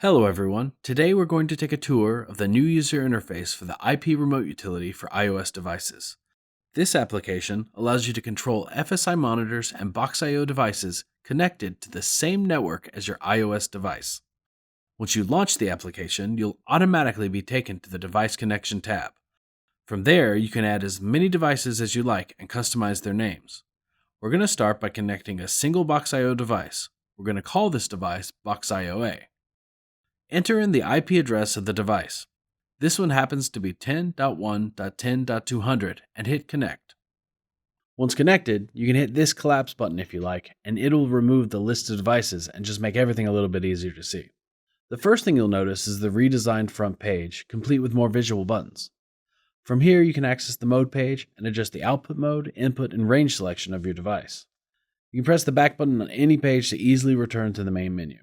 Hello everyone, today we're going to take a tour of the new user interface for the IP Remote Utility for iOS devices. This application allows you to control FSI monitors and Box I/O devices connected to the same network as your iOS device. Once you launch the application, you'll automatically be taken to the Device Connection tab. From there, you can add as many devices as you like and customize their names. We're going to start by connecting a single Box I/O device. We're going to call this device Box IOA. Enter in the IP address of the device. This one happens to be 10.1.10.200 and hit connect. Once connected, you can hit this collapse button if you like, and it'll remove the list of devices and just make everything a little bit easier to see. The first thing you'll notice is the redesigned front page, complete with more visual buttons. From here, you can access the mode page and adjust the output mode, input, and range selection of your device. You can press the back button on any page to easily return to the main menu.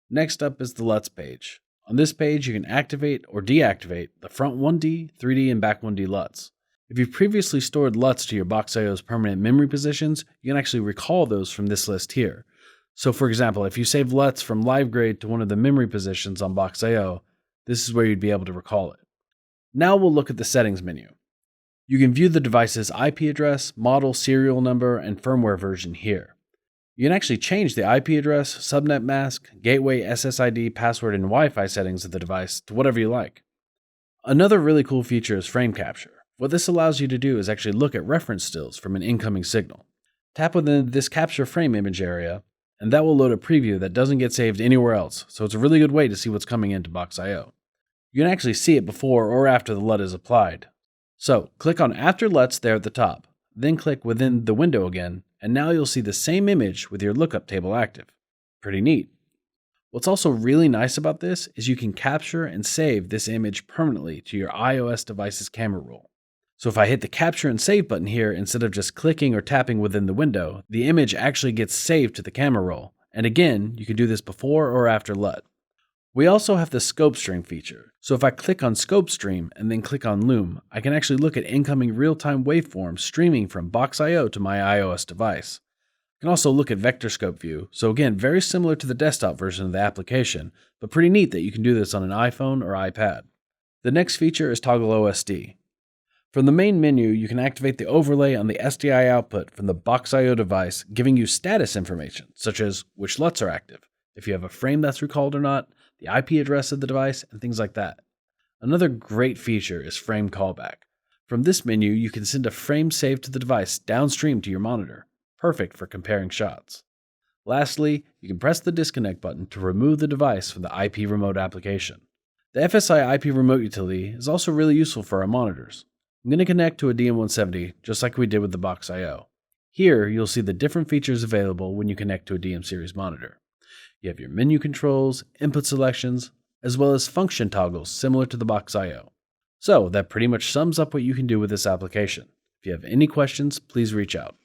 Next up is the Luntz Page. On this page, you can activate or deactivate the front 1D, 3D, and back 1D LUTs. If you've previously stored LUTs to your Box I/O's permanent memory positions, you can actually recall those from this list here. So for example, if you save LUTs from live grade to one of the memory positions on Box I/O, this is where you'd be able to recall it. Now we'll look at the settings menu. You can view the device's IP address, model, serial number, and firmware version here. You can actually change the IP address, subnet mask, gateway, SSID, password, and Wi-Fi settings of the device to whatever you like. Another really cool feature is frame capture. What this allows you to do is actually look at reference stills from an incoming signal. Tap within this capture frame image area, and that will load a preview that doesn't get saved anywhere else, so it's a really good way to see what's coming into Box I/O. You can actually see it before or after the LUT is applied. So, click on After LUTs there at the top, then click within the window again, and now you'll see the same image with your lookup table active. Pretty neat. What's also really nice about this is you can capture and save this image permanently to your iOS device's camera roll. So if I hit the capture and save button here instead of just clicking or tapping within the window, the image actually gets saved to the camera roll. And again, you can do this before or after LUT. We also have the scope stream feature. So if I click on scope stream and then click on Loom, I can actually look at incoming real-time waveforms streaming from Box I/O to my iOS device. I can also look at vector scope view. So again, very similar to the desktop version of the application, but pretty neat that you can do this on an iPhone or iPad. The next feature is toggle OSD. From the main menu, you can activate the overlay on the SDI output from the Box I/O device, giving you status information, such as which LUTs are active, if you have a frame that's recalled or not, the IP address of the device, and things like that. Another great feature is frame callback. From this menu, you can send a frame saved to the device downstream to your monitor. Perfect for comparing shots. Lastly, you can press the disconnect button to remove the device from the IP Remote application. The FSI IP Remote Utility is also really useful for our monitors. I'm going to connect to a DM170, just like we did with the Box I/O. Here, you'll see the different features available when you connect to a DM series monitor. You have your menu controls, input selections, as well as function toggles similar to the Box I/O. So that pretty much sums up what you can do with this application. If you have any questions, please reach out.